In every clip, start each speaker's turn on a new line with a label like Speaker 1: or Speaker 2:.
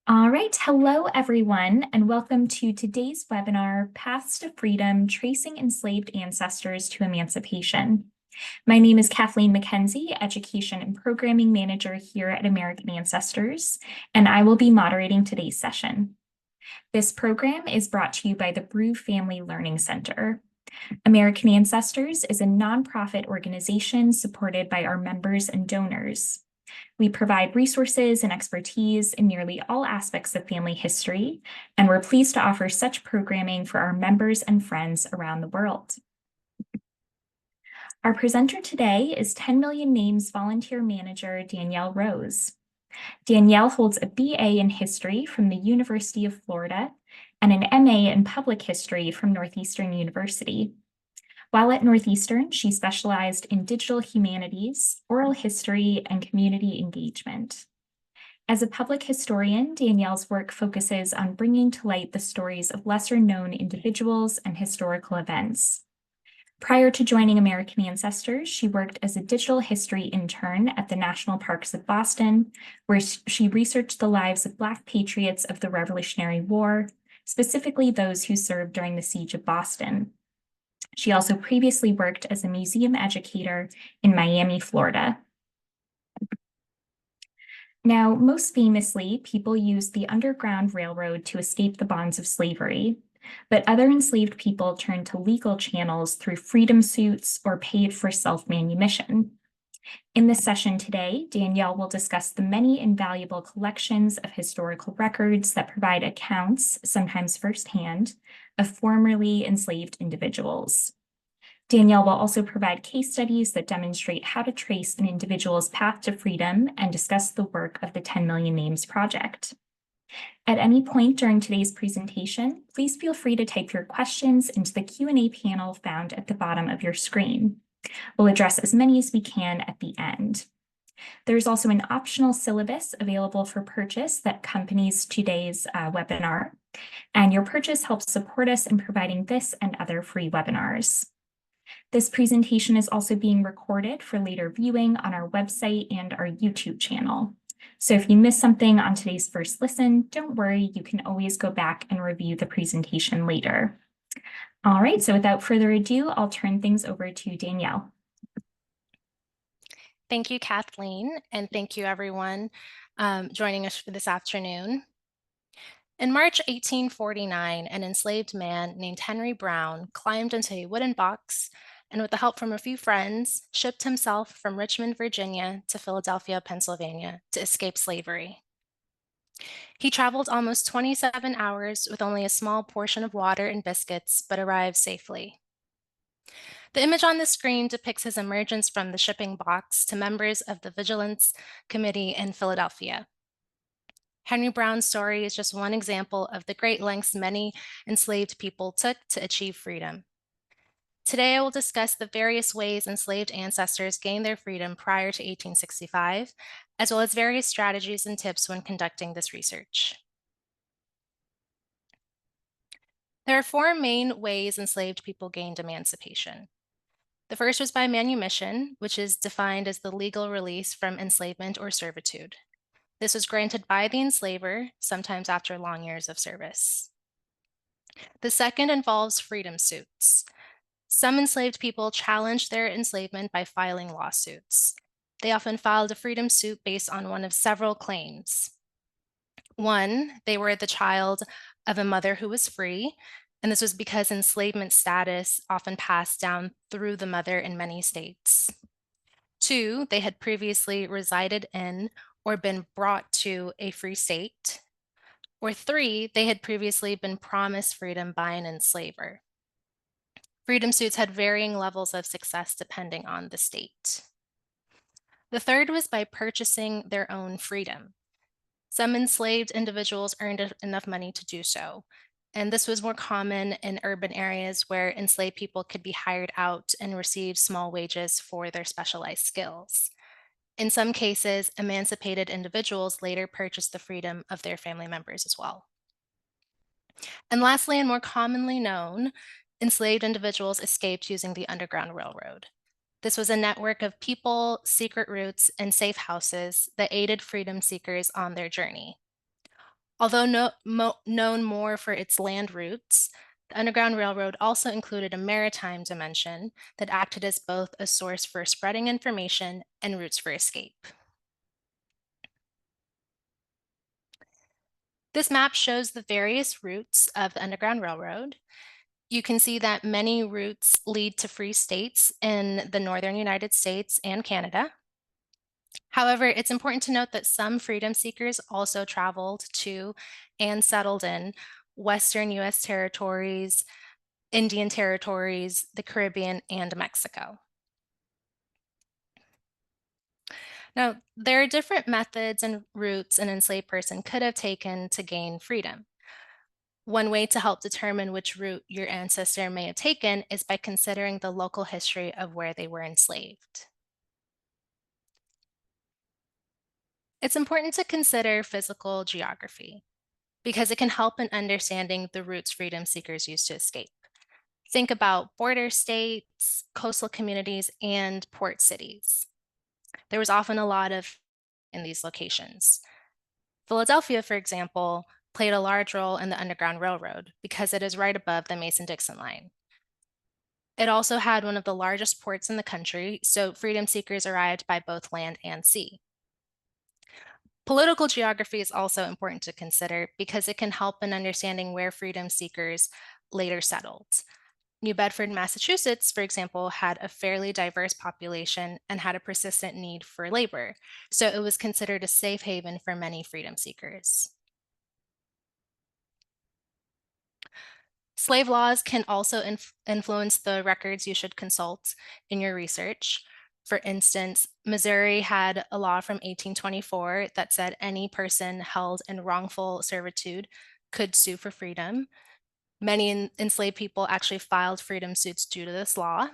Speaker 1: All right, hello everyone, and welcome to today's webinar, Paths to Freedom, Tracing Enslaved Ancestors to Emancipation. My name is Kathleen McKenzie, Education and Programming Manager here at American Ancestors, and I will be moderating today's session. This program is brought to you by the Brew Family Learning Center. American Ancestors is a nonprofit organization supported by our members and donors. We provide resources and expertise in nearly all aspects of family history, and we're pleased to offer such programming for our members and friends around the world. Our presenter today is 10 Million Names volunteer manager Danielle Rose. Danielle holds a BA in history from the University of Florida and an MA in public history from Northeastern University. While at Northeastern, she specialized in digital humanities, oral history, and community engagement. As a public historian, Danielle's work focuses on bringing to light the stories of lesser-known individuals and historical events. Prior to joining American Ancestors, she worked as a digital history intern at the National Parks of Boston, where she researched the lives of Black patriots of the Revolutionary War, specifically those who served during the Siege of Boston. She also previously worked as a museum educator in Miami, Florida. Now, most famously, people used the Underground Railroad to escape the bonds of slavery, but other enslaved people turned to legal channels through freedom suits or paid for self-manumission. In this session today, Danielle will discuss the many invaluable collections of historical records that provide accounts, sometimes firsthand, of formerly enslaved individuals. Danielle will also provide case studies that demonstrate how to trace an individual's path to freedom and discuss the work of the 10 Million Names Project. At any point during today's presentation, please feel free to type your questions into the Q&A panel found at the bottom of your screen. We'll address as many as we can at the end. There's also an optional syllabus available for purchase that accompanies today's webinar, and your purchase helps support us in providing this and other free webinars. This presentation is also being recorded for later viewing on our website and our YouTube channel. So if you missed something on today's first listen, don't worry, you can always go back and review the presentation later. All right, so without further ado, I'll turn things over to Danielle.
Speaker 2: Thank you, Kathleen, and thank you everyone joining us for this afternoon. In March 1849, an enslaved man named Henry Brown climbed into a wooden box and, with the help from a few friends, shipped himself from Richmond, Virginia to Philadelphia, Pennsylvania to escape slavery. He traveled almost 27 hours with only a small portion of water and biscuits, but arrived safely. The image on the screen depicts his emergence from the shipping box to members of the Vigilance Committee in Philadelphia. Henry Brown's story is just one example of the great lengths many enslaved people took to achieve freedom. Today, I will discuss the various ways enslaved ancestors gained their freedom prior to 1865, as well as various strategies and tips when conducting this research. There are four main ways enslaved people gained emancipation. The first was by manumission, which is defined as the legal release from enslavement or servitude. This was granted by the enslaver, sometimes after long years of service. The second involves freedom suits. Some enslaved people challenged their enslavement by filing lawsuits. They often filed a freedom suit based on one of several claims. One, they were the child of a mother who was free, and this was because enslavement status often passed down through the mother in many states. Two, they had previously resided in or been brought to a free state. Or three, they had previously been promised freedom by an enslaver. Freedom suits had varying levels of success depending on the state. The third was by purchasing their own freedom. Some enslaved individuals earned enough money to do so, and this was more common in urban areas where enslaved people could be hired out and receive small wages for their specialized skills. In some cases, emancipated individuals later purchased the freedom of their family members as well. And lastly, and more commonly known, enslaved individuals escaped using the Underground Railroad. This was a network of people, secret routes, and safe houses that aided freedom seekers on their journey. Although known more for its land routes, the Underground Railroad also included a maritime dimension that acted as both a source for spreading information and routes for escape. This map shows the various routes of the Underground Railroad. You can see that many routes lead to free states in the northern United States and Canada. However, it's important to note that some freedom seekers also traveled to and settled in Western US territories, Indian territories, the Caribbean, and Mexico. Now, there are different methods and routes an enslaved person could have taken to gain freedom. One way to help determine which route your ancestor may have taken is by considering the local history of where they were enslaved. It's important to consider physical geography because it can help in understanding the routes freedom seekers used to escape. Think about border states, coastal communities, and port cities. There was often a lot of in these locations. Philadelphia, for example, played a large role in the Underground Railroad because it is right above the Mason-Dixon line. It also had one of the largest ports in the country, so freedom seekers arrived by both land and sea. Political geography is also important to consider because it can help in understanding where freedom seekers later settled. New Bedford, Massachusetts, for example, had a fairly diverse population and had a persistent need for labor, so it was considered a safe haven for many freedom seekers. Slave laws can also influence the records you should consult in your research. For instance, Missouri had a law from 1824 that said any person held in wrongful servitude could sue for freedom. Many enslaved people actually filed freedom suits due to this law.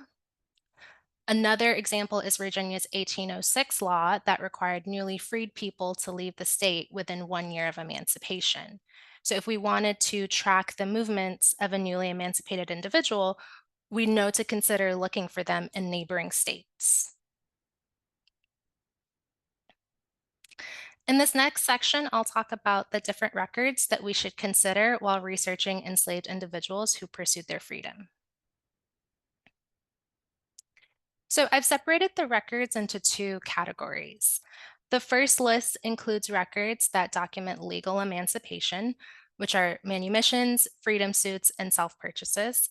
Speaker 2: Another example is Virginia's 1806 law that required newly freed people to leave the state within 1 year of emancipation. So if we wanted to track the movements of a newly emancipated individual, we know to consider looking for them in neighboring states. In this next section, I'll talk about the different records that we should consider while researching enslaved individuals who pursued their freedom. So I've separated the records into two categories. The first list includes records that document legal emancipation, which are manumissions, freedom suits, and self-purchases.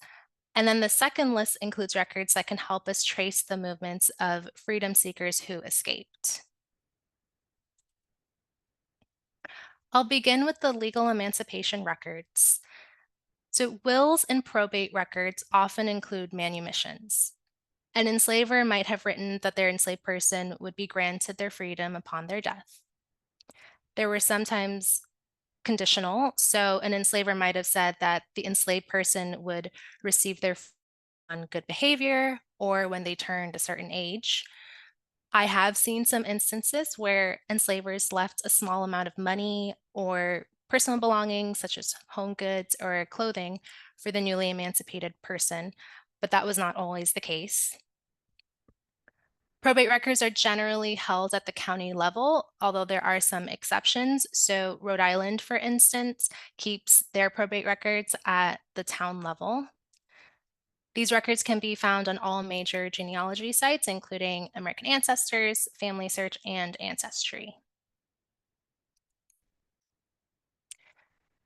Speaker 2: And then the second list includes records that can help us trace the movements of freedom seekers who escaped. I'll begin with the legal emancipation records. So wills and probate records often include manumissions. An enslaver might have written that their enslaved person would be granted their freedom upon their death. There were sometimes conditional, so an enslaver might have said that the enslaved person would receive their on good behavior or when they turned a certain age. I have seen some instances where enslavers left a small amount of money or personal belongings, such as home goods or clothing, for the newly emancipated person, but that was not always the case. Probate records are generally held at the county level, although there are some exceptions. So Rhode Island, for instance, keeps their probate records at the town level. These records can be found on all major genealogy sites, including American Ancestors, Family Search, and Ancestry.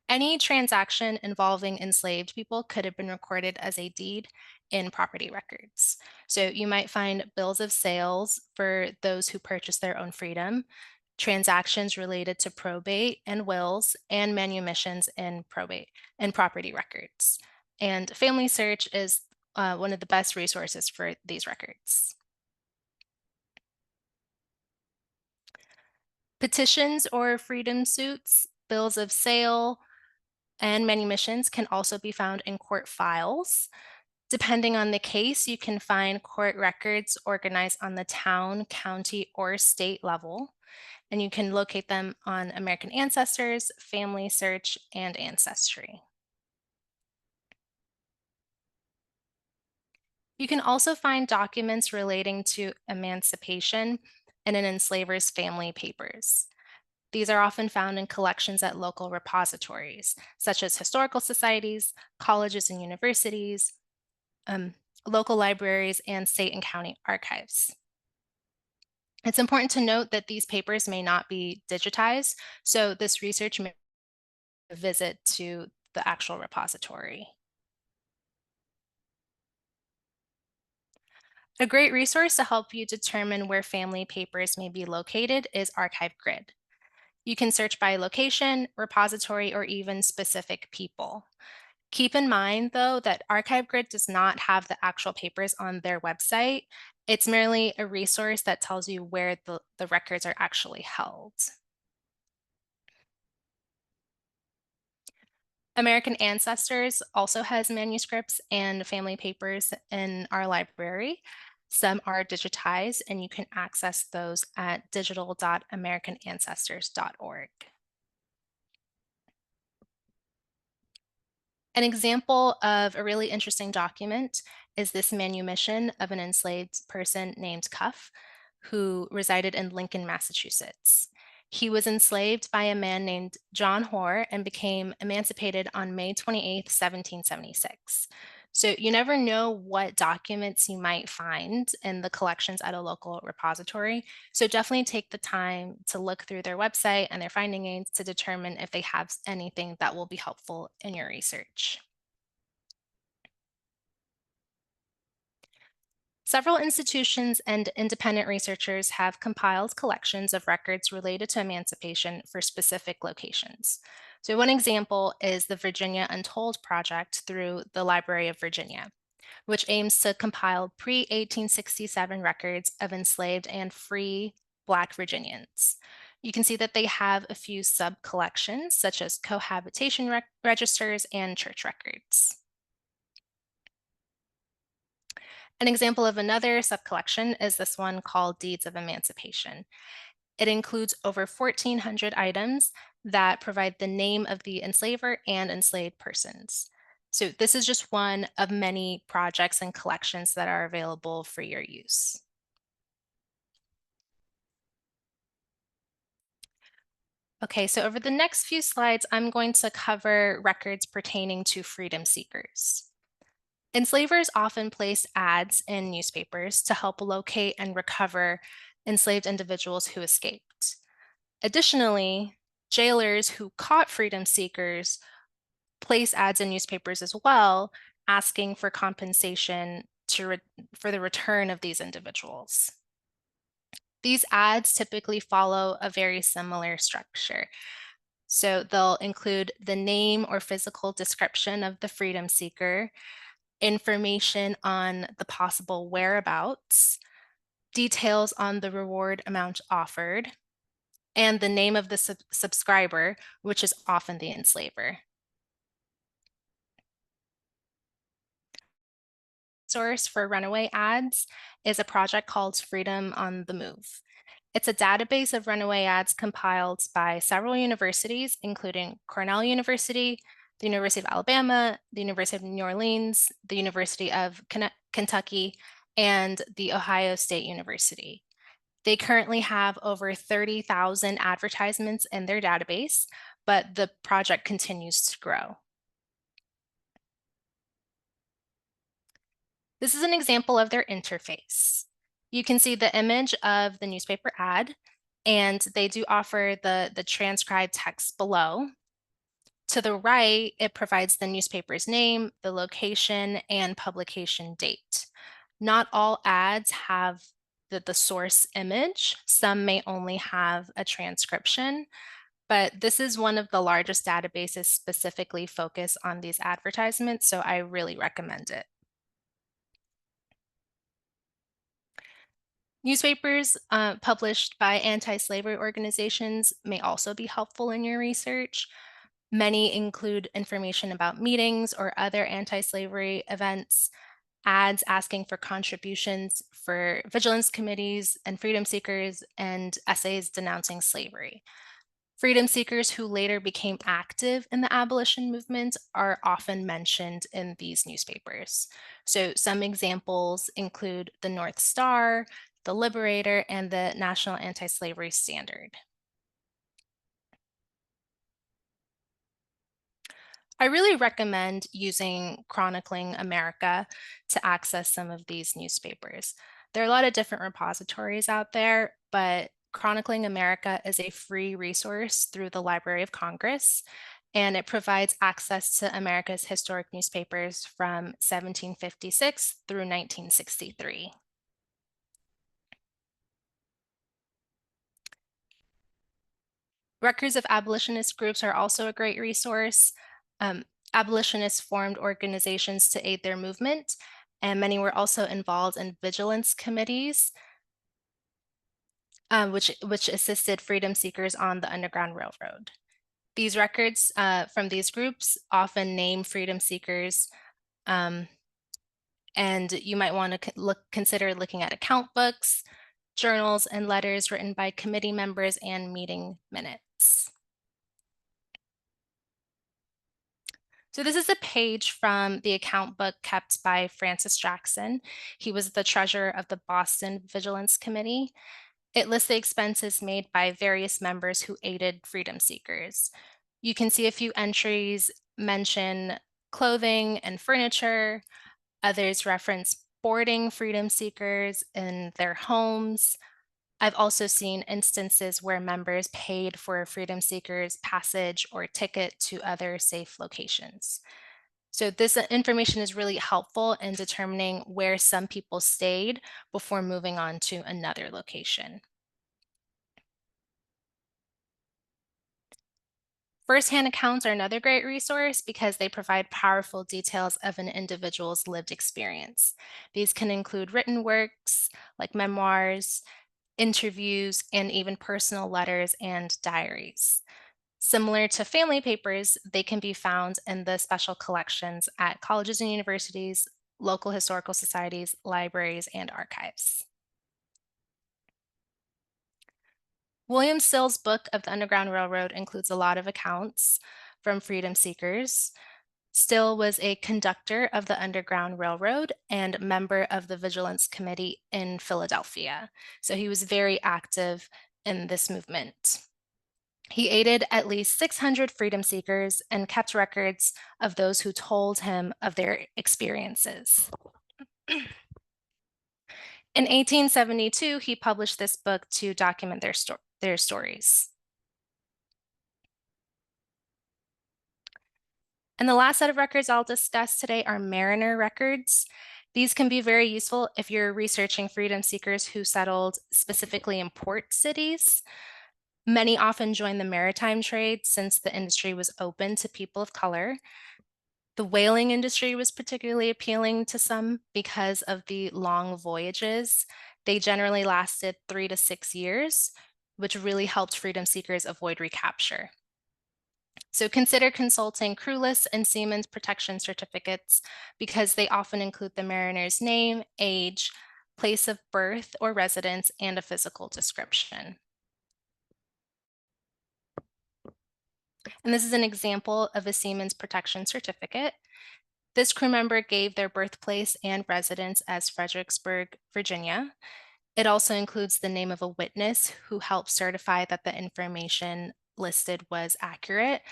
Speaker 2: Any transaction involving enslaved people could have been recorded as a deed in property records. So you might find bills of sales for those who purchased their own freedom, transactions related to probate and wills, and manumissions in probate and property records. And Family Search is one of the best resources for these records. Petitions or freedom suits, bills of sale, and manumissions can also be found in court files. Depending on the case, you can find court records organized on the town, county, or state level, and you can locate them on American Ancestors, Family Search, and Ancestry. You can also find documents relating to emancipation in an enslaver's family papers. These are often found in collections at local repositories, such as historical societies, colleges and universities, um, local libraries, and state and county archives. It's important to note that these papers may not be digitized, so this research may be a visit to the actual repository. A great resource to help you determine where family papers may be located is Archive Grid. You can search by location, repository, or even specific people. Keep in mind, though, that Archive Grid does not have the actual papers on their website. It's merely a resource that tells you where the records are actually held. American Ancestors also has manuscripts and family papers in our library. Some are digitized, and you can access those at digital.americanancestors.org. An example of a really interesting document is this manumission of an enslaved person named Cuff, who resided in Lincoln, Massachusetts. He was enslaved by a man named John Hoare and became emancipated on May 28th, 1776. So you never know what documents you might find in the collections at a local repository. So definitely take the time to look through their website and their finding aids to determine if they have anything that will be helpful in your research. Several institutions and independent researchers have compiled collections of records related to emancipation for specific locations. So, one example is the Virginia Untold Project through the Library of Virginia, which aims to compile pre 1867 records of enslaved and free Black Virginians. You can see that they have a few sub collections, such as cohabitation registers and church records. An example of another subcollection is this one called Deeds of Emancipation. It includes over 1,400 items that provide the name of the enslaver and enslaved persons. So, this is just one of many projects and collections that are available for your use. Okay, so over the next few slides, I'm going to cover records pertaining to freedom seekers. Enslavers often placed ads in newspapers to help locate and recover enslaved individuals who escaped. Additionally, jailers who caught freedom seekers place ads in newspapers as well, asking for compensation for the return of these individuals. These ads typically follow a very similar structure. So they'll include the name or physical description of the freedom seeker, information on the possible whereabouts, details on the reward amount offered, and the name of the subscriber, which is often the enslaver. Source for runaway ads is a project called Freedom on the Move. It's a database of runaway ads compiled by several universities, including Cornell University, the University of Alabama, the University of New Orleans, the University of Kentucky, and the Ohio State University. They currently have over 30,000 advertisements in their database, but the project continues to grow. This is an example of their interface. You can see the image of the newspaper ad, and they do offer the transcribed text below. To the right, it provides the newspaper's name, the location, and publication date. Not all ads have the source image. Some may only have a transcription, but this is one of the largest databases specifically focused on these advertisements, so I really recommend it. Newspapers published by anti-slavery organizations may also be helpful in your research. Many include information about meetings or other anti-slavery events, ads asking for contributions for vigilance committees and freedom seekers, and essays denouncing slavery. Freedom seekers who later became active in the abolition movement are often mentioned in these newspapers. So, some examples include the North Star, the Liberator, and the National Anti Slavery Standard. I really recommend using Chronicling America to access some of these newspapers. There are a lot of different repositories out there, but Chronicling America is a free resource through the Library of Congress, and it provides access to America's historic newspapers from 1756 through 1963. Records of abolitionist groups are also a great resource. Um, Abolitionists formed organizations to aid their movement, and many were also involved in vigilance committees, which assisted freedom seekers on the Underground Railroad. These records from these groups often name freedom seekers, and you might want to consider looking at account books, journals, and letters written by committee members and meeting minutes. So this is a page from the account book kept by Francis Jackson. He was the treasurer of the Boston Vigilance Committee. It lists the expenses made by various members who aided freedom seekers. You can see a few entries mention clothing and furniture. Others reference boarding freedom seekers in their homes. I've also seen instances where members paid for freedom seekers' passage or ticket to other safe locations. So this information is really helpful in determining where some people stayed before moving on to another location. First-hand accounts are another great resource because they provide powerful details of an individual's lived experience. These can include written works like memoirs, interviews, and even personal letters and diaries. Similar to family papers, they can be found in the special collections at colleges and universities, local historical societies, libraries, and archives. William Still's book of the Underground Railroad includes a lot of accounts from freedom seekers. Still was a conductor of the Underground Railroad and member of the Vigilance Committee in Philadelphia. So he was very active in this movement. He aided at least 600 freedom seekers and kept records of those who told him of their experiences. In 1872, he published this book to document their stories. And the last set of records I'll discuss today are mariner records. These can be very useful if you're researching freedom seekers who settled specifically in port cities. Many often joined the maritime trade since the industry was open to people of color. The whaling industry was particularly appealing to some because of the long voyages. They generally lasted 3 to 6 years, which really helped freedom seekers avoid recapture. So consider consulting crew lists and seamen's protection certificates because they often include the mariner's name, age, place of birth or residence, and a physical description. And this is an example of a seamen's protection certificate. This crew member gave their birthplace and residence as Fredericksburg, Virginia. It also includes the name of a witness who helped certify that the information listed was accurate.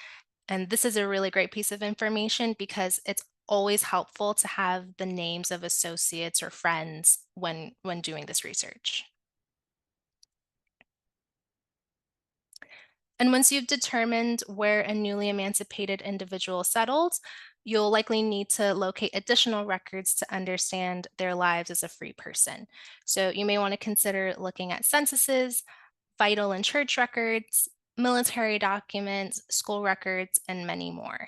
Speaker 2: And this is a really great piece of information because it's always helpful to have the names of associates or friends when doing this research. And once you've determined where a newly emancipated individual settled, you'll likely need to locate additional records to understand their lives as a free person. So you may want to consider looking at censuses, vital and church records, military documents, school records, and many more.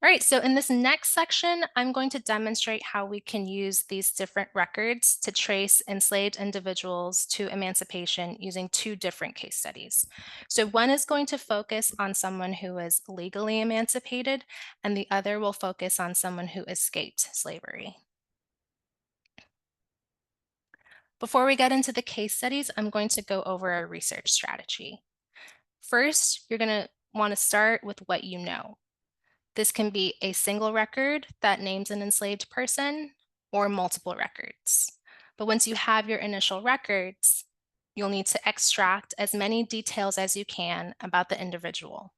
Speaker 2: All right, so in this next section, I'm going to demonstrate how we can use these different records to trace enslaved individuals to emancipation using two different case studies. So one is going to focus on someone who was legally emancipated, and the other will focus on someone who escaped slavery. Before we get into the case studies, I'm going to go over our research strategy. First, you're going to want to start with what you know. This can be a single record that names an enslaved person or multiple records. But once you have your initial records, you'll need to extract as many details as you can about the individual.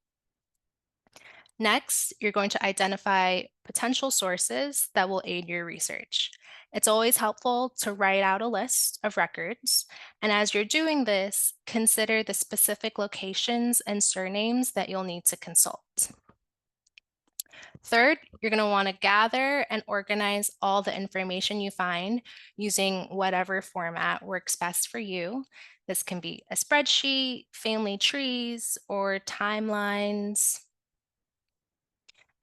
Speaker 2: Next, you're going to identify potential sources that will aid your research. It's always helpful to write out a list of records, and as you're doing this, consider the specific locations and surnames that you'll need to consult. Third, you're going to want to gather and organize all the information you find using whatever format works best for you. This can be a spreadsheet, family trees, or timelines.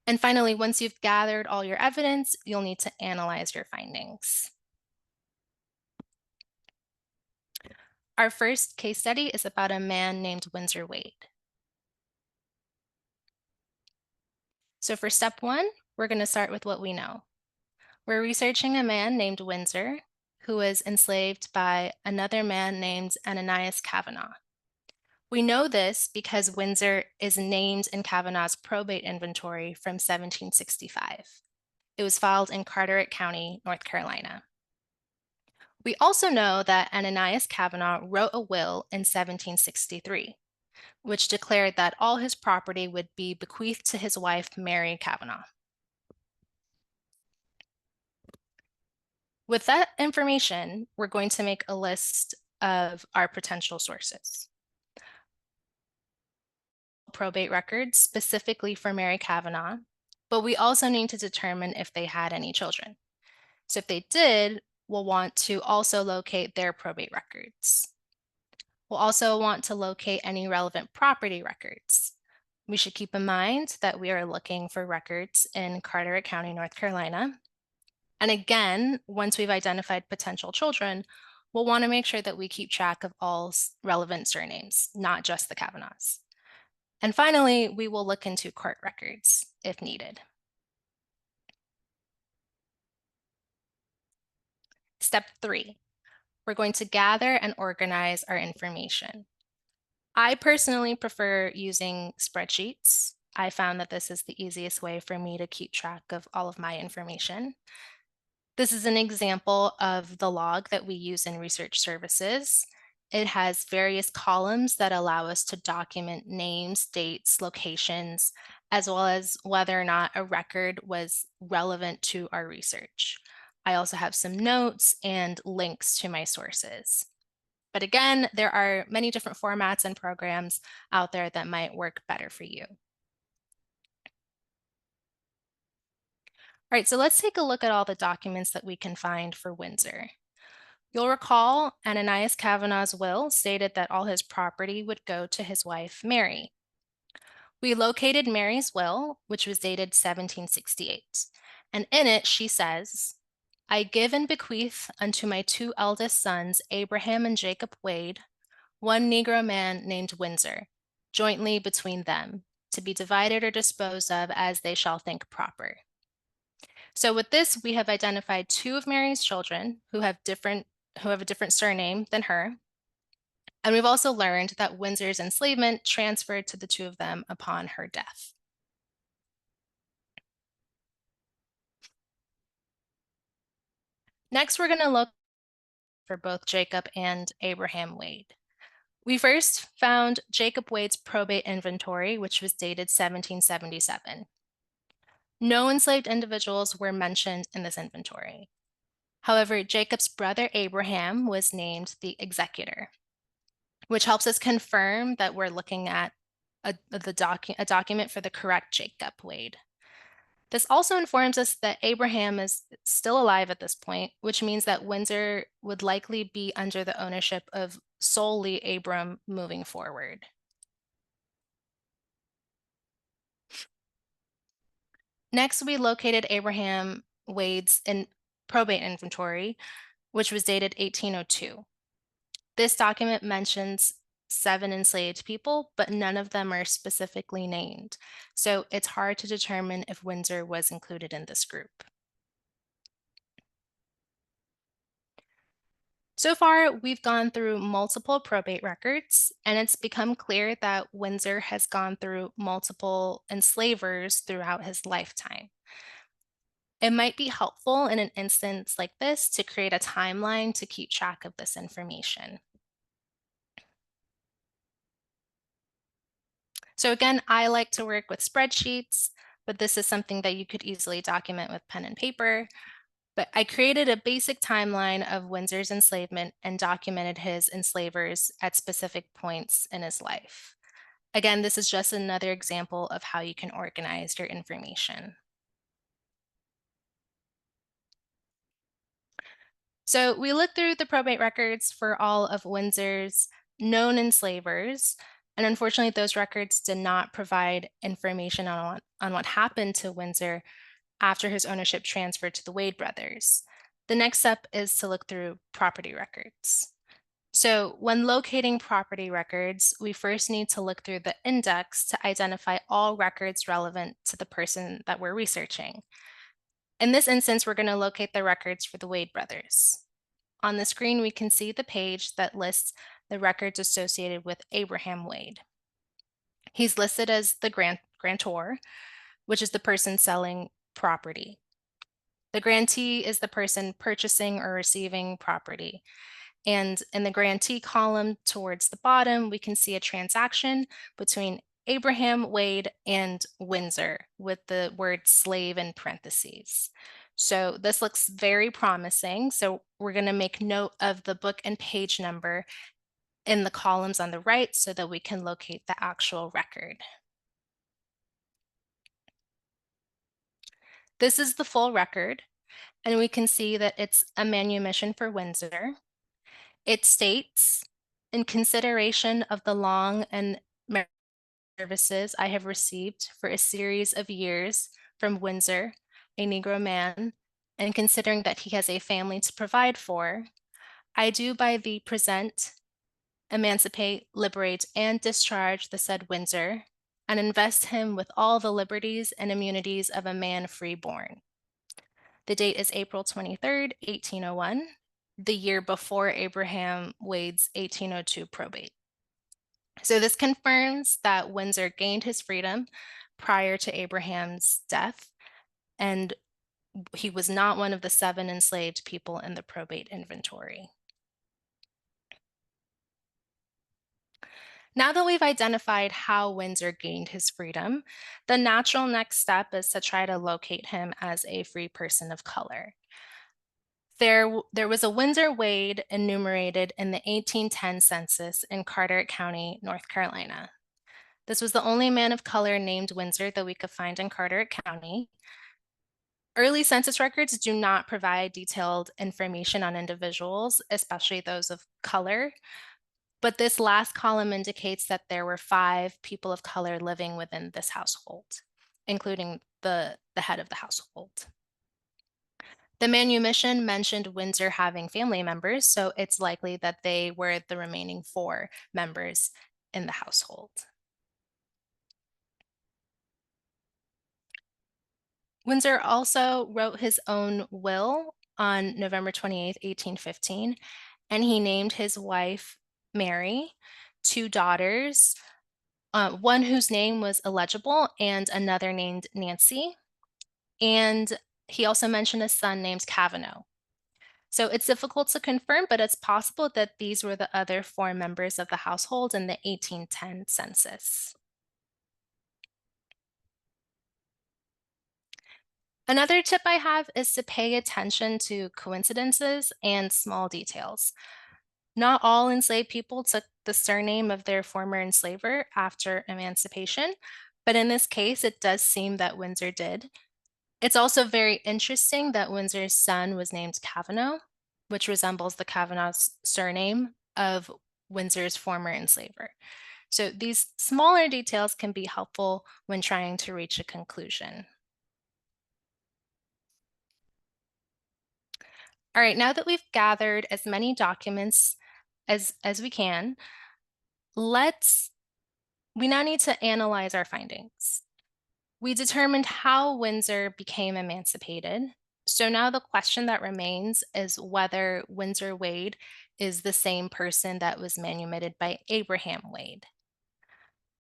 Speaker 2: And finally, once you've gathered all your evidence, you'll need to analyze your findings. Our first case study is about a man named Windsor Wade. So for step one, we're going to start with what we know. We're researching a man named Windsor who was enslaved by another man named Ananias Kavanaugh. We know this because Windsor is named in Kavanaugh's probate inventory from 1765. It was filed in Carteret County, North Carolina. We also know that Ananias Kavanaugh wrote a will in 1763, which declared that all his property would be bequeathed to his wife, Mary Kavanaugh. With that information, we're going to make a list of our potential sources. Probate records specifically for Mary Kavanaugh, but we also need to determine if they had any children. So if they did, we'll want to also locate their probate records. We'll also want to locate any relevant property records. We should keep in mind that we are looking for records in Carteret County, North Carolina. And again, once we've identified potential children, we'll want to make sure that we keep track of all relevant surnames, not just the Kavanaughs. And finally, we will look into court records if needed. Step 3, we're going to gather and organize our information. I personally prefer using spreadsheets. I found that this is the easiest way for me to keep track of all of my information. This is an example of the log that we use in research services. It has various columns that allow us to document names, dates, locations, as well as whether or not a record was relevant to our research. I also have some notes and links to my sources. But again, there are many different formats and programs out there that might work better for you. All right, so let's take a look at all the documents that we can find for Windsor. You'll recall Ananias Kavanaugh's will stated that all his property would go to his wife, Mary. We located Mary's will, which was dated 1768, and in it she says, "I give and bequeath unto my 2 eldest sons, Abraham and Jacob Wade, one Negro man named Windsor, jointly between them, to be divided or disposed of as they shall think proper." So with this, we have identified 2 of Mary's children who have a different surname than her. And we've also learned that Windsor's enslavement transferred to the 2 of them upon her death. Next, we're going to look for both Jacob and Abraham Wade. We first found Jacob Wade's probate inventory, which was dated 1777. No enslaved individuals were mentioned in this inventory. However, Jacob's brother Abraham was named the executor, which helps us confirm that we're looking at a document for the correct Jacob Wade. This also informs us that Abraham is still alive at this point, which means that Windsor would likely be under the ownership of solely Abram moving forward. Next, we located Abraham Wade's probate inventory, which was dated 1802. This document mentions 7 enslaved people, but none of them are specifically named. So it's hard to determine if Windsor was included in this group. So far, we've gone through multiple probate records, and it's become clear that Windsor has gone through multiple enslavers throughout his lifetime. It might be helpful in an instance like this to create a timeline to keep track of this information. So again, I like to work with spreadsheets, but this is something that you could easily document with pen and paper. But I created a basic timeline of Windsor's enslavement and documented his enslavers at specific points in his life. Again, this is just another example of how you can organize your information. So we looked through the probate records for all of Windsor's known enslavers, and unfortunately, those records did not provide information on what happened to Windsor after his ownership transferred to the Wade brothers. The next step is to look through property records. So when locating property records, we first need to look through the index to identify all records relevant to the person that we're researching. In this instance, we're going to locate the records for the Wade brothers. On the screen, we can see the page that lists the records associated with Abraham Wade. He's listed as the grantor, which is the person selling property. The grantee is the person purchasing or receiving property. And in the grantee column towards the bottom, we can see a transaction between Abraham Wade and Windsor with the word slave in parentheses. So this looks very promising. So we're going to make note of the book and page number in the columns on the right so that we can locate the actual record. This is the full record, and we can see that it's a manumission for Windsor. It states, in consideration of the long and services I have received for a series of years from Windsor, a Negro man, and considering that he has a family to provide for, I do by thee present, emancipate, liberate, and discharge the said Windsor, and invest him with all the liberties and immunities of a man freeborn. The date is April 23rd, 1801, the year before Abraham Wade's 1802 probate. So this confirms that Windsor gained his freedom prior to Abraham's death, and he was not one of the 7 enslaved people in the probate inventory. Now that we've identified how Windsor gained his freedom, the natural next step is to try to locate him as a free person of color. There was a Windsor Wade enumerated in the 1810 census in Carteret County, North Carolina. This was the only man of color named Windsor that we could find in Carteret County. Early census records do not provide detailed information on individuals, especially those of color, but this last column indicates that there were 5 people of color living within this household, including the head of the household. The manumission mentioned Windsor having family members, so it's likely that they were the remaining 4 members in the household. Windsor also wrote his own will on November 28th, 1815, and he named his wife Mary, 2 daughters, one whose name was illegible and another named Nancy. And he also mentioned a son named Kavanaugh. So it's difficult to confirm, but it's possible that these were the other 4 members of the household in the 1810 census. Another tip I have is to pay attention to coincidences and small details. Not all enslaved people took the surname of their former enslaver after emancipation, but in this case, it does seem that Windsor did. It's also very interesting that Windsor's son was named Kavanaugh, which resembles the Kavanaugh's surname of Windsor's former enslaver. So these smaller details can be helpful when trying to reach a conclusion. All right, now that we've gathered as many documents as we can, we now need to analyze our findings. We determined how Windsor became emancipated. So now the question that remains is whether Windsor Wade is the same person that was manumitted by Abraham Wade.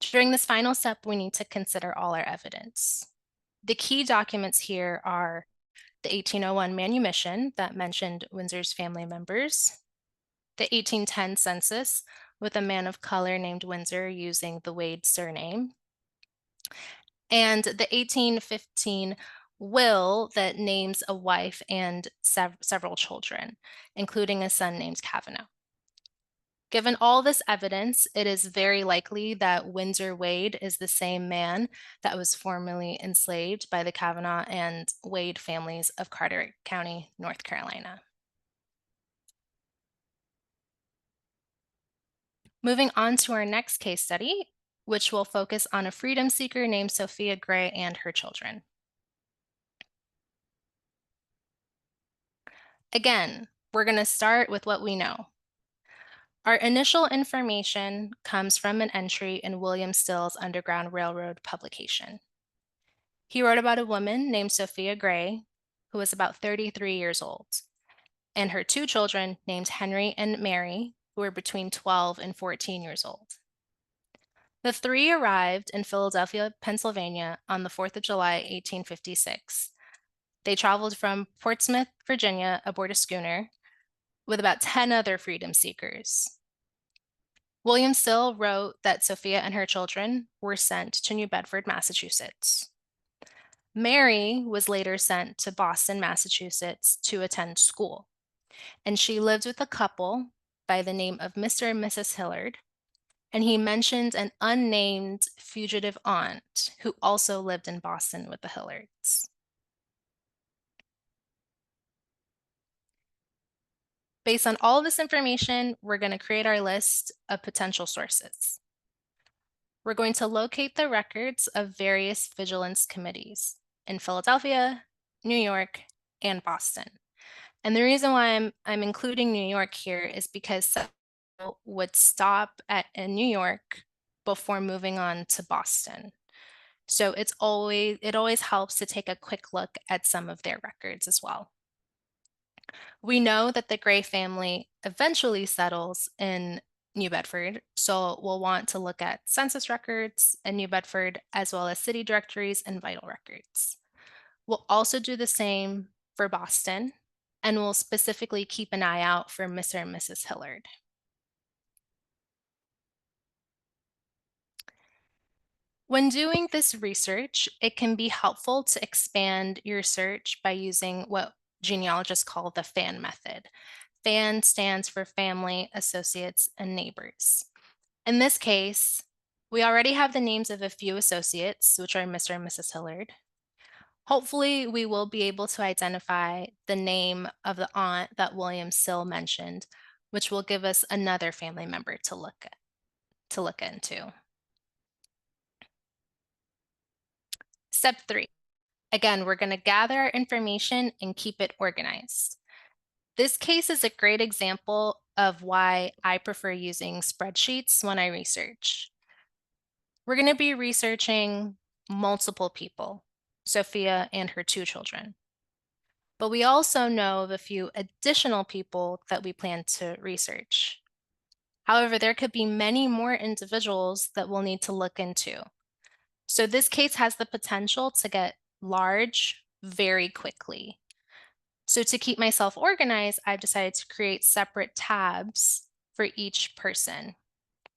Speaker 2: During this final step, we need to consider all our evidence. The key documents here are the 1801 manumission that mentioned Windsor's family members, the 1810 census with a man of color named Windsor using the Wade surname, and the 1815 will that names a wife and several children, including a son named Kavanaugh. Given all this evidence, it is very likely that Windsor Wade is the same man that was formerly enslaved by the Kavanaugh and Wade families of Carteret County, North Carolina. Moving on to our next case study, which will focus on a freedom seeker named Sophia Gray and her children. Again, we're going to start with what we know. Our initial information comes from an entry in William Still's Underground Railroad publication. He wrote about a woman named Sophia Gray, who was about 33 years old, and her two children named Henry and Mary, who were between 12 and 14 years old. The three arrived in Philadelphia, Pennsylvania on the 4th of July, 1856. They traveled from Portsmouth, Virginia, aboard a schooner with about 10 other freedom seekers. William Still wrote that Sophia and her children were sent to New Bedford, Massachusetts. Mary was later sent to Boston, Massachusetts to attend school, and she lived with a couple by the name of Mr. and Mrs. Hillard, and he mentioned an unnamed fugitive aunt who also lived in Boston with the Hillards. Based on all this information, we're going to create our list of potential sources. We're going to locate the records of various vigilance committees in Philadelphia, New York, and Boston. And the reason why I'm including New York here is because some people would stop in New York before moving on to Boston. So it always helps to take a quick look at some of their records as well. We know that the Gray family eventually settles in New Bedford, so we'll want to look at census records in New Bedford, as well as city directories and vital records. We'll also do the same for Boston, and we'll specifically keep an eye out for Mr. and Mrs. Hillard. When doing this research, it can be helpful to expand your search by using what genealogists call the FAN method. FAN stands for family, associates, and neighbors. In this case, we already have the names of a few associates, which are Mr. and Mrs. Hillard. Hopefully, we will be able to identify the name of the aunt that William Still mentioned, which will give us another family member to look into. Step 3. Again, we're going to gather our information and keep it organized. This case is a great example of why I prefer using spreadsheets when I research. We're going to be researching multiple people, Sophia and her two children. But we also know of a few additional people that we plan to research. However, there could be many more individuals that we'll need to look into. So this case has the potential to get large very quickly. So to keep myself organized, I've decided to create separate tabs for each person.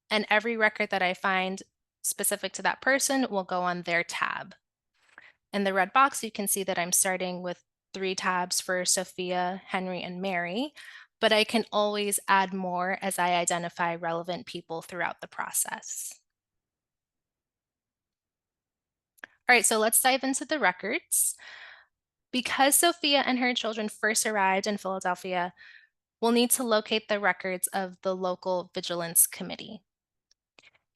Speaker 2: And every record that I find specific to that person will go on their tab. In the red box, you can see that I'm starting with 3 tabs for Sophia, Henry, and Mary, but I can always add more as I identify relevant people throughout the process. All right, so let's dive into the records. Because Sophia and her children first arrived in Philadelphia, we'll need to locate the records of the local vigilance committee.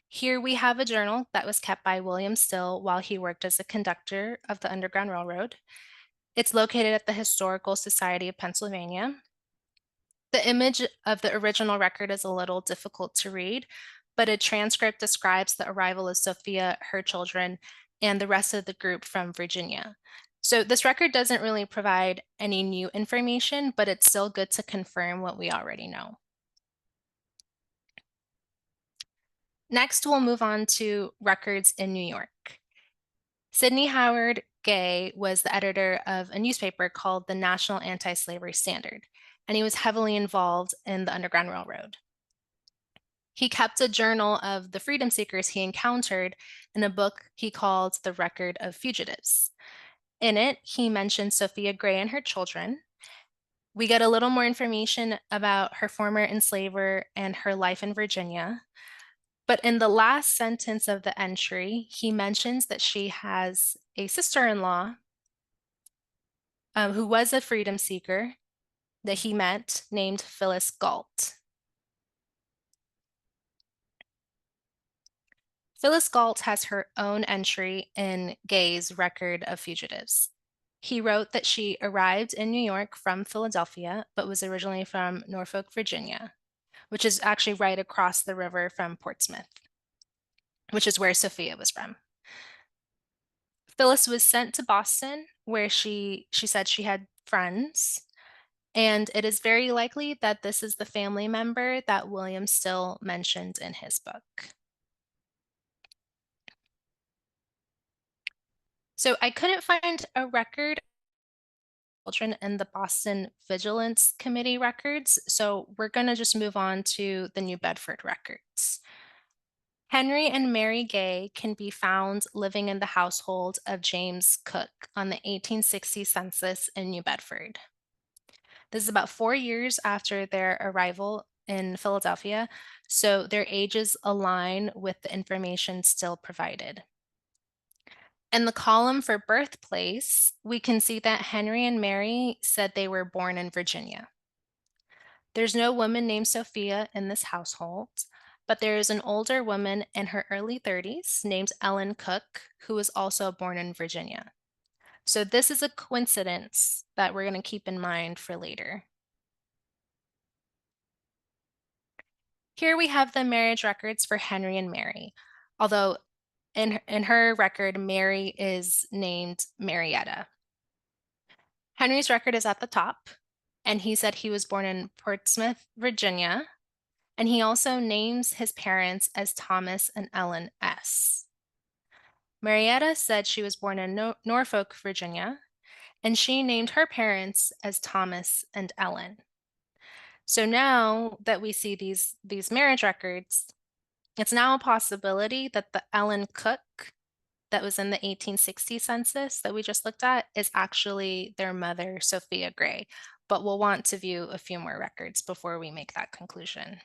Speaker 2: Here we have a journal that was kept by William Still while he worked as a conductor of the Underground Railroad. It's located at the Historical Society of Pennsylvania. The image of the original record is a little difficult to read, but a transcript describes the arrival of Sophia, her children, and the rest of the group from Virginia. So this record doesn't really provide any new information, but it's still good to confirm what we already know. Next, we'll move on to records in New York. Sidney Howard Gay was the editor of a newspaper called the National Anti-Slavery Standard, and he was heavily involved in the Underground Railroad. He kept a journal of the freedom seekers he encountered in a book he called The Record of Fugitives. In it, he mentioned Sophia Gray and her children. We get a little more information about her former enslaver and her life in Virginia. But in the last sentence of the entry, he mentions that she has a sister-in-law who was a freedom seeker that he met named Phyllis Galt. Phyllis Galt has her own entry in Gay's Record of Fugitives. He wrote that she arrived in New York from Philadelphia, but was originally from Norfolk, Virginia, which is actually right across the river from Portsmouth, which is where Sophia was from. Phyllis was sent to Boston, where she said she had friends, and it is very likely that this is the family member that William Still mentioned in his book. So I couldn't find a record of children in the Boston Vigilance Committee records, so we're going to just move on to the New Bedford records. Henry and Mary Gay can be found living in the household of James Cook on the 1860 census in New Bedford. This is about 4 years after their arrival in Philadelphia, so their ages align with the information still provided. In the column for birthplace, we can see that Henry and Mary said they were born in Virginia. There's no woman named Sophia in this household, but there is an older woman in her early 30s named Ellen Cook, who was also born in Virginia. So this is a coincidence that we're going to keep in mind for later. Here we have the marriage records for Henry and Mary, although in her record, Mary is named Marietta. Henry's record is at the top, and he said he was born in Portsmouth, Virginia, and he also names his parents as Thomas and Ellen S. Marietta said she was born in Norfolk, Virginia, and she named her parents as Thomas and Ellen. So now that we see these marriage records, it's now a possibility that the Ellen Cook that was in the 1860 census that we just looked at is actually their mother, Sophia Gray, but we'll want to view a few more records before we make that conclusion.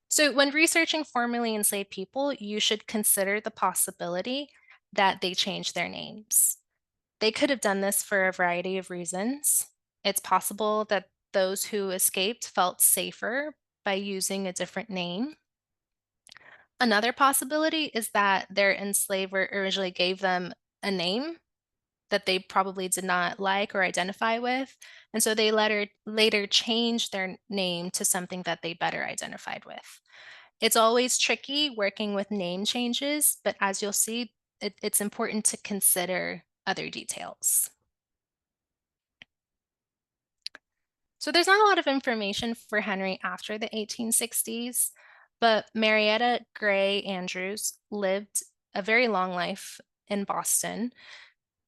Speaker 2: So when researching formerly enslaved people, you should consider the possibility that they changed their names. They could have done this for a variety of reasons. It's possible that those who escaped felt safer by using a different name. Another possibility is that their enslaver originally gave them a name that they probably did not like or identify with, and so they later changed their name to something that they better identified with. It's always tricky working with name changes, but as you'll see, it's important to consider other details. So there's not a lot of information for Henry after the 1860s, but Marietta Gray Andrews lived a very long life in Boston.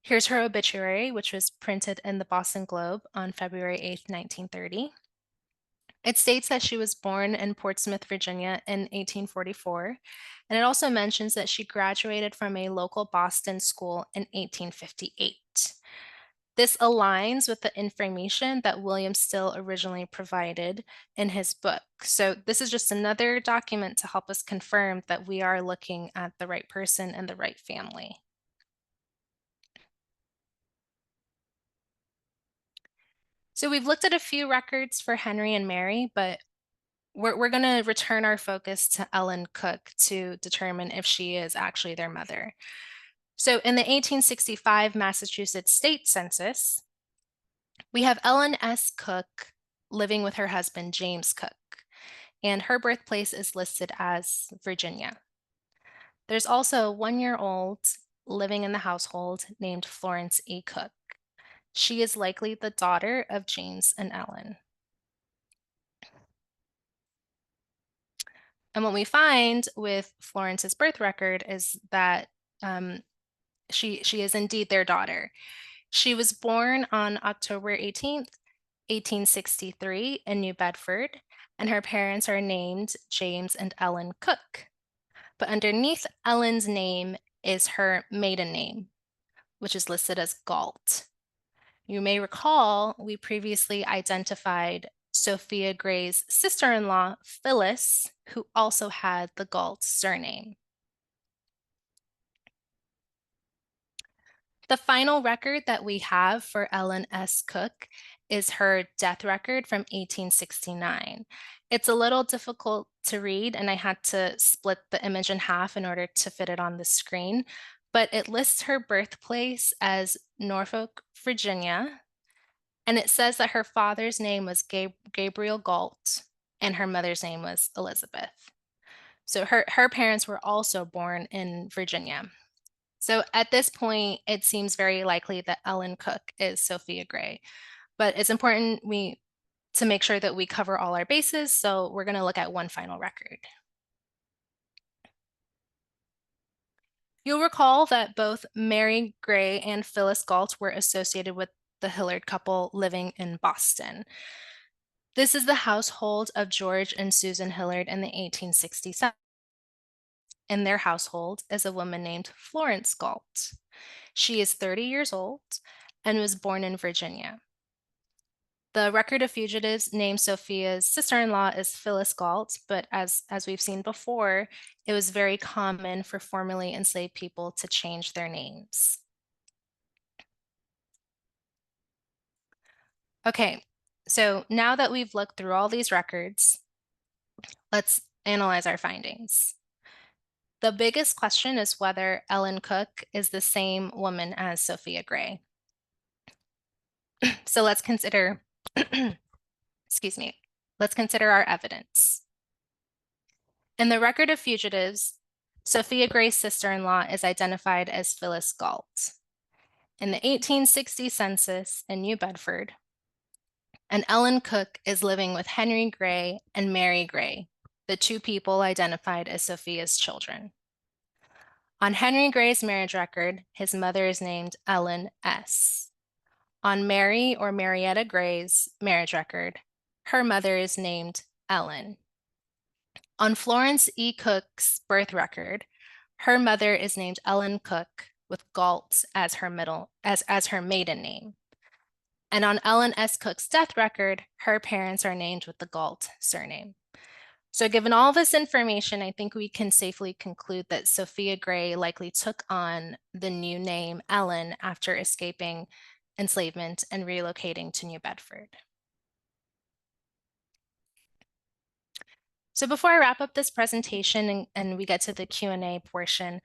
Speaker 2: Here's her obituary, which was printed in the Boston Globe on February 8th, 1930. It states that she was born in Portsmouth, Virginia in 1844, and it also mentions that she graduated from a local Boston school in 1858. This aligns with the information that William Still originally provided in his book. So this is just another document to help us confirm that we are looking at the right person and the right family. So we've looked at a few records for Henry and Mary, but we're going to return our focus to Ellen Cook to determine if she is actually their mother. So in the 1865 Massachusetts State Census, we have Ellen S. Cook living with her husband, James Cook, and her birthplace is listed as Virginia. There's also a 1-year-old living in the household named Florence E. Cook. She is likely the daughter of James and Ellen. And what we find with Florence's birth record is that she is indeed their daughter. She was born on October 18th, 1863 in New Bedford, and her parents are named James and Ellen Cook. But underneath Ellen's name is her maiden name, which is listed as Galt. You may recall we previously identified Sophia Gray's sister-in-law, Phyllis, who also had the Galt surname. The final record that we have for Ellen S. Cook is her death record from 1869. It's a little difficult to read, and I had to split the image in half in order to fit it on the screen, but it lists her birthplace as Norfolk, Virginia, and it says that her father's name was Gabriel Galt and her mother's name was Elizabeth. So her parents were also born in Virginia. So at this point, it seems very likely that Ellen Cook is Sophia Gray, but it's important to make sure that we cover all our bases. So we're going to look at one final record. You'll recall that both Mary Gray and Phyllis Galt were associated with the Hillard couple living in Boston. This is the household of George and Susan Hillard in the 1867. In their household is a woman named Florence Galt. She is 30 years old and was born in Virginia. The record of fugitives named Sophia's sister-in-law as Phyllis Galt, but as we've seen before, it was very common for formerly enslaved people to change their names. Okay, so now that we've looked through all these records, let's analyze our findings. The biggest question is whether Ellen Cook is the same woman as Sophia Gray. So let's consider, excuse me, let's consider our evidence. In the record of fugitives, Sophia Gray's sister-in-law is identified as Phyllis Galt. In the 1860 census in New Bedford, and Ellen Cook is living with Henry Gray and Mary Gray, the two people identified as Sophia's children. On Henry Gray's marriage record, his mother is named Ellen S. On Mary or Marietta Gray's marriage record, her mother is named Ellen. On Florence E. Cook's birth record, her mother is named Ellen Cook with Galt as her maiden name. And on Ellen S. Cook's death record, her parents are named with the Galt surname. So given all this information, I think we can safely conclude that Sophia Gray likely took on the new name Ellen after escaping enslavement and relocating to New Bedford. So before I wrap up this presentation and we get to the Q&A portion,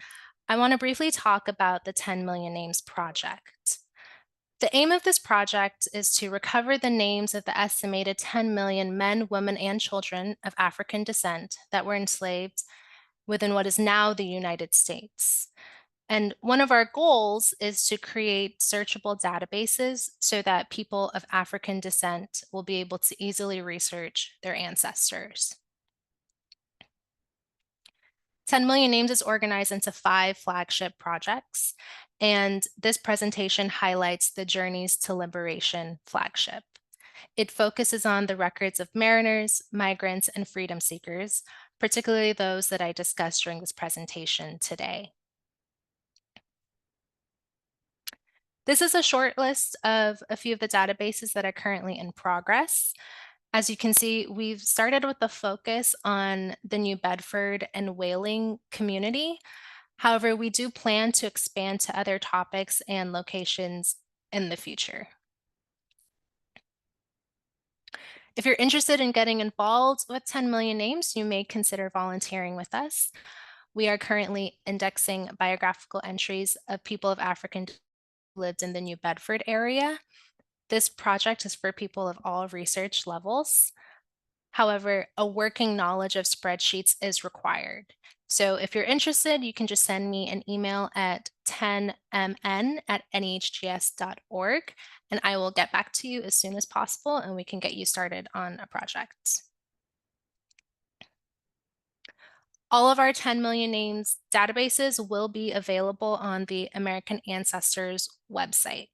Speaker 2: I want to briefly talk about the 10 Million Names Project. The aim of this project is to recover the names of the estimated 10 million men, women, and children of African descent that were enslaved within what is now the United States. And one of our goals is to create searchable databases so that people of African descent will be able to easily research their ancestors. 10 Million Names is organized into 5 flagship projects, and this presentation highlights the Journeys to Liberation flagship. It focuses on the records of mariners, migrants, and freedom seekers, particularly those that I discussed during this presentation today. This is a short list of a few of the databases that are currently in progress. As you can see, we've started with the focus on the New Bedford and whaling community. However, we do plan to expand to other topics and locations in the future. If you're interested in getting involved with 10 Million Names, you may consider volunteering with us. We are currently indexing biographical entries of people of African descent who lived in the New Bedford area. This project is for people of all research levels. However, a working knowledge of spreadsheets is required. So if you're interested, you can just send me an email at 10mn@nhgs.org, and I will get back to you as soon as possible, and we can get you started on a project. All of our 10 Million Names databases will be available on the American Ancestors website.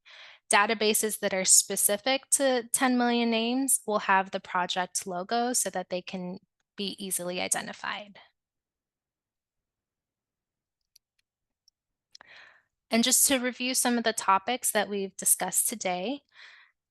Speaker 2: Databases that are specific to 10 million names will have the project logo so that they can be easily identified. And just to review some of the topics that we've discussed today,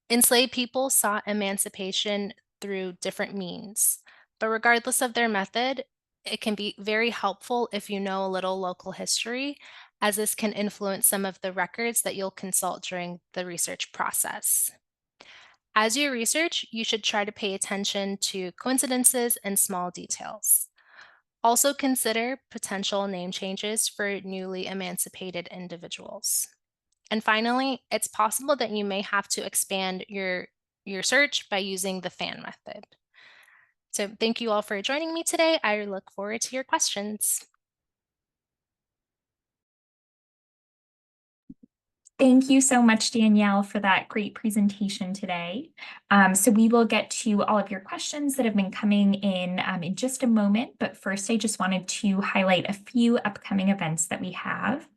Speaker 2: enslaved people sought emancipation through different means, but regardless of their method, it can be very helpful if you know a little local history, as this can influence some of the records that you'll consult during the research process. As you research, you should try to pay attention to coincidences and small details. Also consider potential name changes for newly emancipated individuals. And finally, it's possible that you may have to expand your search by using the FAN method. So thank you all for joining me today. I look forward to your questions.
Speaker 1: Thank you so much, Danielle, for that great presentation today. So we will get to all of your questions that have been coming in just a moment. But first, I just wanted to highlight a few upcoming events that we have.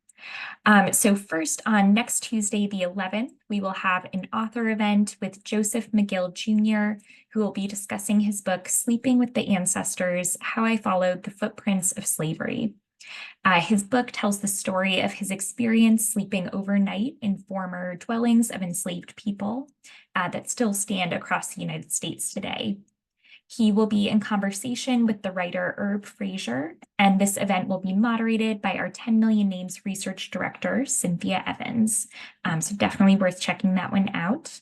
Speaker 1: So first, on next Tuesday, the 11th, we will have an author event with Joseph McGill Jr., who will be discussing his book, Sleeping with the Ancestors: How I Followed the Footprints of Slavery. His book tells the story of his experience sleeping overnight in former dwellings of enslaved people that still stand across the United States today. He will be in conversation with the writer Herb Fraser, and this event will be moderated by our 10 Million Names Research Director, Cynthia Evans. So definitely worth checking that one out.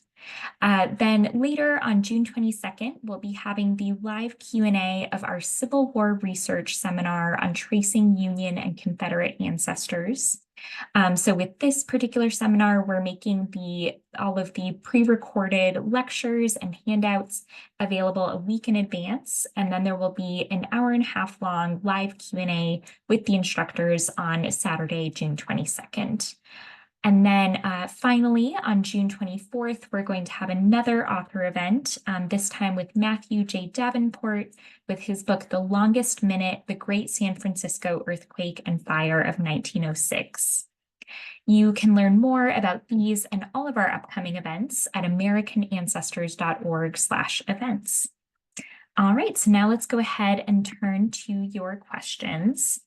Speaker 1: Then later on June 22nd, we'll be having the live Q&A of our Civil War research seminar on tracing Union and Confederate ancestors. So with this particular seminar, we're making all of the pre-recorded lectures and handouts available a week in advance, and then there will be an hour-and-a-half long live Q&A with the instructors on Saturday, June 22nd. And then finally, on June 24th, we're going to have another author event, this time with Matthew J. Davenport with his book, The Longest Minute: The Great San Francisco Earthquake and Fire of 1906. You can learn more about these and all of our upcoming events at americanancestors.org/events. All right, so now let's go ahead and turn to your questions.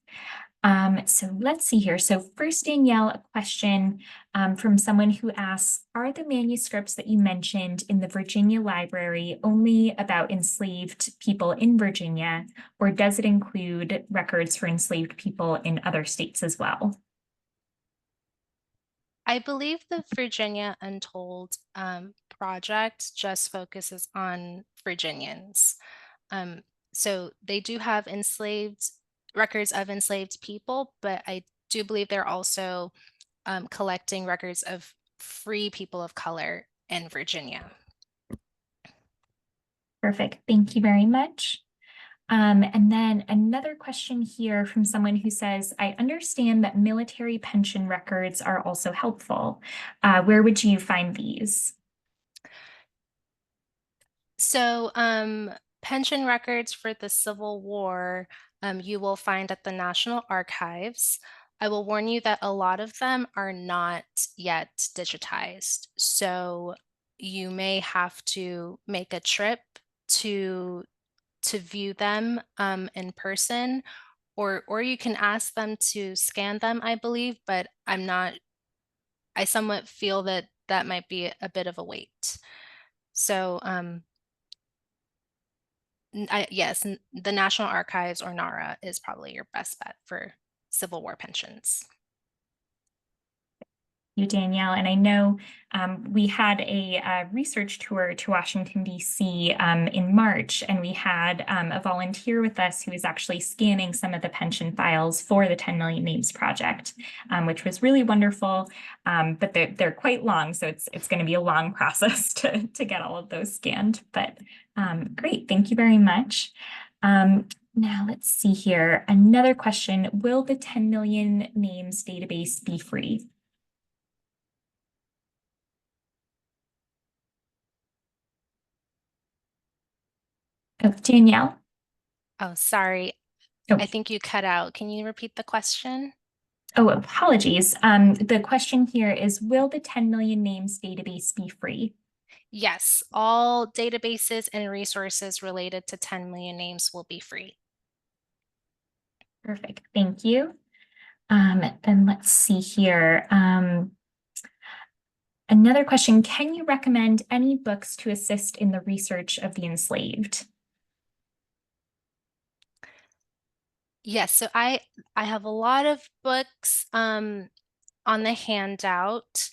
Speaker 1: So let's see here. So first, Danielle, a question from someone who asks, are the manuscripts that you mentioned in the Virginia Library only about enslaved people in Virginia, or does it include records for enslaved people in other states as well?
Speaker 2: I believe the Virginia Untold project just focuses on Virginians. So they do have records of enslaved people, but I do believe they're also collecting records of free people of color in Virginia.
Speaker 1: Perfect. Thank you very much. And then another question here from someone who says, I understand that military pension records are also helpful. Where would you find these?
Speaker 2: So pension records for the Civil War, you will find at the National Archives. I will warn you that a lot of them are not yet digitized. So you may have to make a trip to view them in person, or you can ask them to scan them, I believe, but I somewhat feel that that might be a bit of a wait. So yes, the National Archives or NARA is probably your best bet for Civil War pensions.
Speaker 1: You, Danielle, and I know we had a research tour to Washington, D.C. In March, and we had a volunteer with us who was actually scanning some of the pension files for the 10 Million Names Project, which was really wonderful, but they're quite long, so it's going to be a long process to get all of those scanned, but great, thank you very much. Now let's see here, another question, will the 10 Million Names database be free? Oh, Danielle?
Speaker 2: Oh, sorry.
Speaker 1: Oh,
Speaker 2: I think you cut out. Can you repeat the question?
Speaker 1: Oh, apologies. The question here is, will the 10 million names database be free?
Speaker 2: Yes, all databases and resources related to 10 million names will be free.
Speaker 1: Perfect, thank you. Then let's see here. Another question, can you recommend any books to assist in the research of the enslaved?
Speaker 2: Yes, so I have a lot of books on the handout.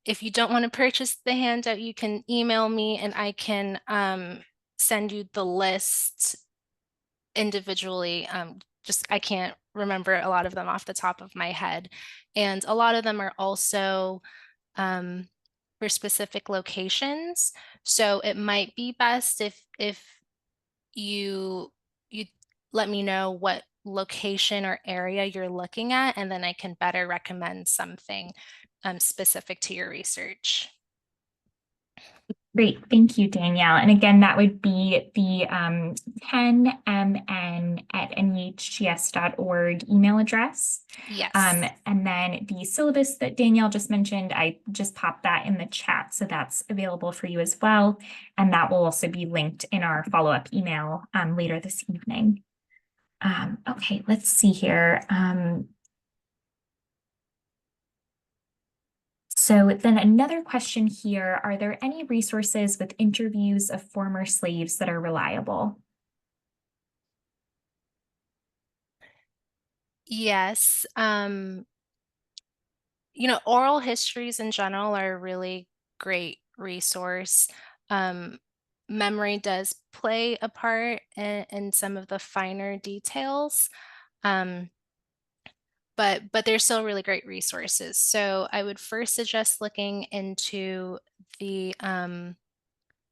Speaker 2: If you don't want to purchase the handout, you can email me and I can send you the list individually. Just I can't remember a lot of them off the top of my head. And a lot of them are also for specific locations. So it might be best if you let me know what location or area you're looking at, and then I can better recommend something specific to your research.
Speaker 1: Great, thank you, Danielle. And again, that would be the 10mn@nhgs.org email address.
Speaker 2: Yes.
Speaker 1: And then the syllabus that Danielle just mentioned, I just popped that in the chat, so that's available for you as well. And that will also be linked in our follow-up email later this evening. Okay, let's see here. So then another question here, are there any resources with interviews of former slaves that are reliable?
Speaker 2: Yes. Oral histories in general are a really great resource. Um, Memory does play a part in some of the finer details. Um, but they're still really great resources. So I would first suggest looking into the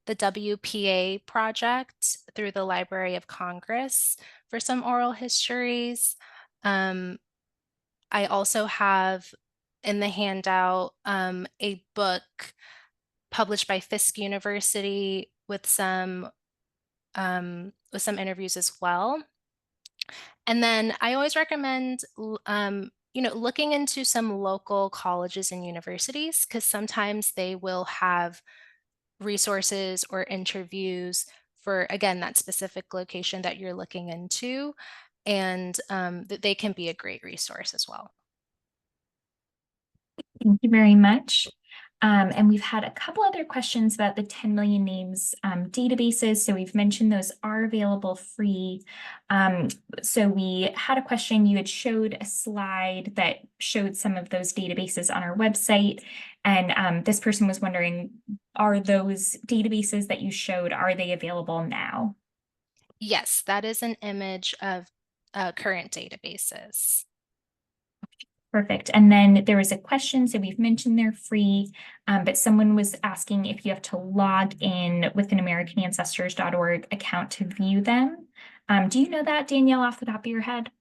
Speaker 2: WPA project through the Library of Congress for some oral histories. Um, I also have in the handout a book published by Fisk University with some interviews as well. And then I always recommend looking into some local colleges and universities because sometimes they will have resources or interviews for, again, that specific location that you're looking into, and that they can be a great resource as well.
Speaker 1: Thank you very much. And we've had a couple other questions about the 10 million names databases. So we've mentioned those are available free. So we had a question, you had showed a slide that showed some of those databases on our website. And this person was wondering, are those databases that you showed, are they available now?
Speaker 2: Yes, that is an image of current databases.
Speaker 1: Perfect. And then there was a question, so we've mentioned they're free, but someone was asking if you have to log in with an AmericanAncestors.org account to view them. Do you know that, Danielle, off the top of your head?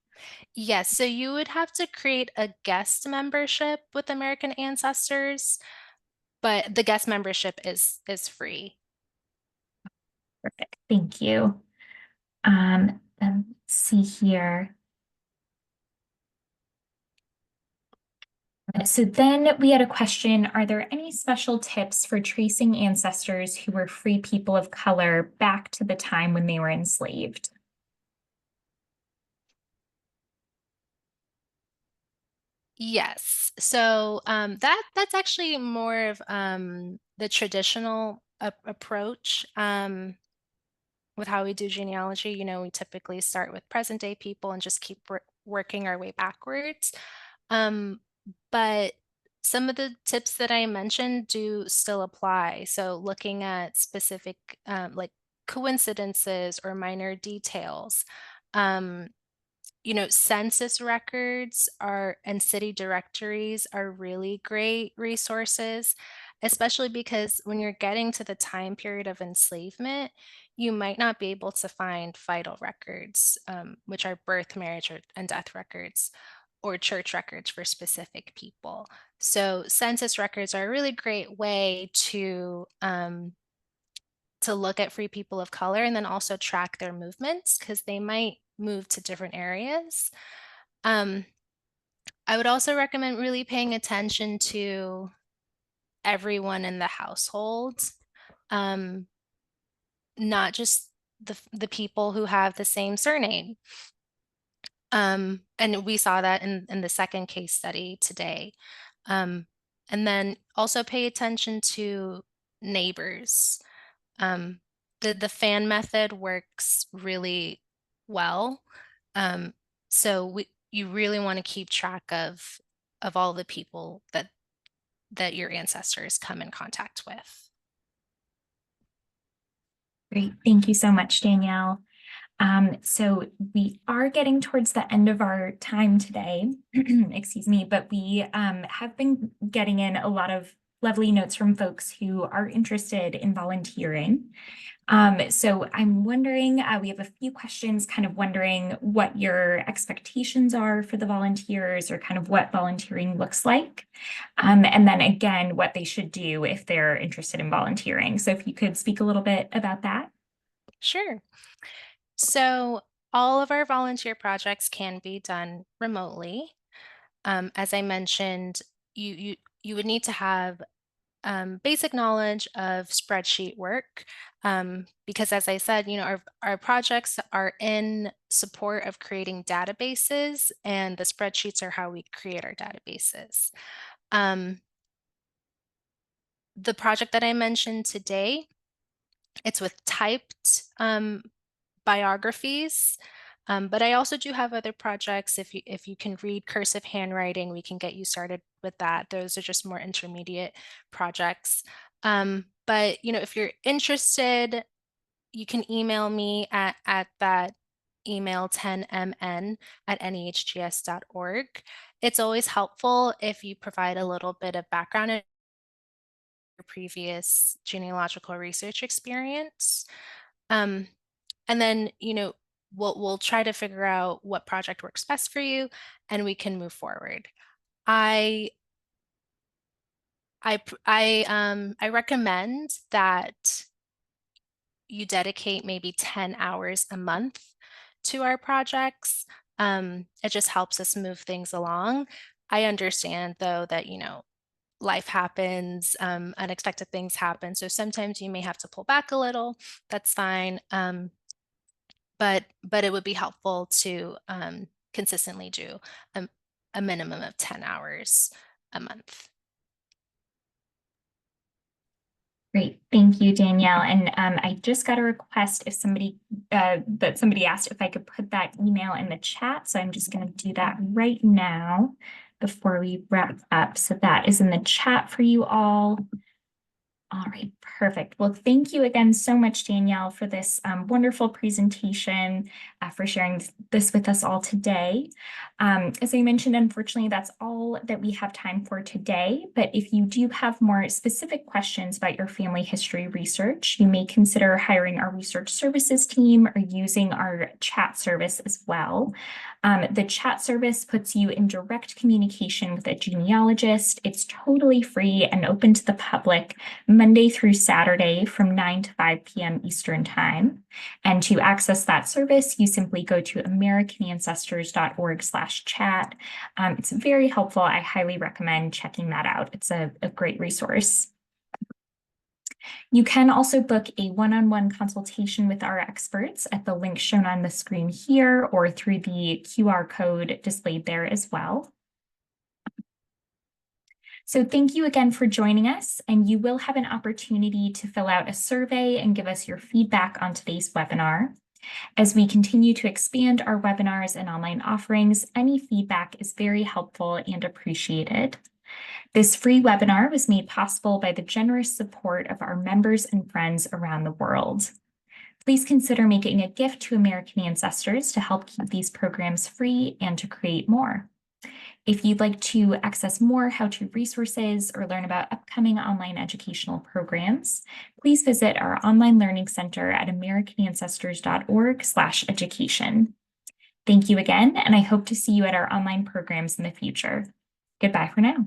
Speaker 2: Yes, so you would have to create a guest membership with American Ancestors, but the guest membership is free.
Speaker 1: Perfect. Thank you. Let's see here. So then we had a question, are there any special tips for tracing ancestors who were free people of color back to the time when they were enslaved?
Speaker 2: Yes, so that's actually more of the traditional approach with how we do genealogy. We typically start with present day people and just keep working our way backwards. Um, but some of the tips that I mentioned do still apply. So looking at specific like coincidences or minor details. Um, Census records are and city directories are really great resources, especially because when you're getting to the time period of enslavement, you might not be able to find vital records, which are birth, marriage, and death records, or church records for specific people. So census records are a really great way to look at free people of color and then also track their movements because they might move to different areas. Um, I would also recommend really paying attention to everyone in the household, not just the people who have the same surname. And we saw that in the second case study today. And then also pay attention to neighbors. Um, the fan method works really well. So you really want to keep track of all the people that your ancestors come in contact with.
Speaker 1: Great. Thank you so much, Danielle. So we are getting towards the end of our time today, excuse me, but we have been getting in a lot of lovely notes from folks who are interested in volunteering. So I'm wondering, we have a few questions kind of wondering what your expectations are for the volunteers or kind of what volunteering looks like. And then again, what they should do if they're interested in volunteering. So if you could speak a little bit about that.
Speaker 2: Sure. So all of our volunteer projects can be done remotely. As I mentioned, you would need to have basic knowledge of spreadsheet work, because as I said, our projects are in support of creating databases, and the spreadsheets are how we create our databases. The project that I mentioned today, it's with typed biographies. But I also do have other projects. If you can read cursive handwriting, we can get you started with that. Those are just more intermediate projects. But if you're interested, you can email me at that email 10mn@nehgs.org. It's always helpful if you provide a little bit of background in your previous genealogical research experience. And then, we'll try to figure out what project works best for you, and we can move forward. I recommend that you dedicate maybe 10 hours a month to our projects. It just helps us move things along. I understand though that, life happens, unexpected things happen. So sometimes you may have to pull back a little. That's fine. But it would be helpful to consistently do a minimum of 10 hours a month.
Speaker 1: Great, thank you, Danielle. And I just got a request if somebody asked if I could put that email in the chat. So I'm just going to do that right now before we wrap up. So that is in the chat for you all. All right, perfect. Well, thank you again so much, Danielle, for this wonderful presentation, for sharing this with us all today. As I mentioned, unfortunately, that's all that we have time for today. But if you do have more specific questions about your family history research, you may consider hiring our research services team or using our chat service as well. The chat service puts you in direct communication with a genealogist. It's totally free and open to the public Monday through Saturday from 9 to 5 p.m. Eastern Time. And to access that service, you simply go to americanancestors.org/chat. It's very helpful. I highly recommend checking that out. It's a great resource. You can also book a one-on-one consultation with our experts at the link shown on the screen here or through the QR code displayed there as well. So thank you again for joining us, and you will have an opportunity to fill out a survey and give us your feedback on today's webinar. As we continue to expand our webinars and online offerings, any feedback is very helpful and appreciated. This free webinar was made possible by the generous support of our members and friends around the world. Please consider making a gift to American Ancestors to help keep these programs free and to create more. If you'd like to access more how-to resources or learn about upcoming online educational programs, please visit our online learning center at americanancestors.org/education. Thank you again, and I hope to see you at our online programs in the future. Goodbye for now.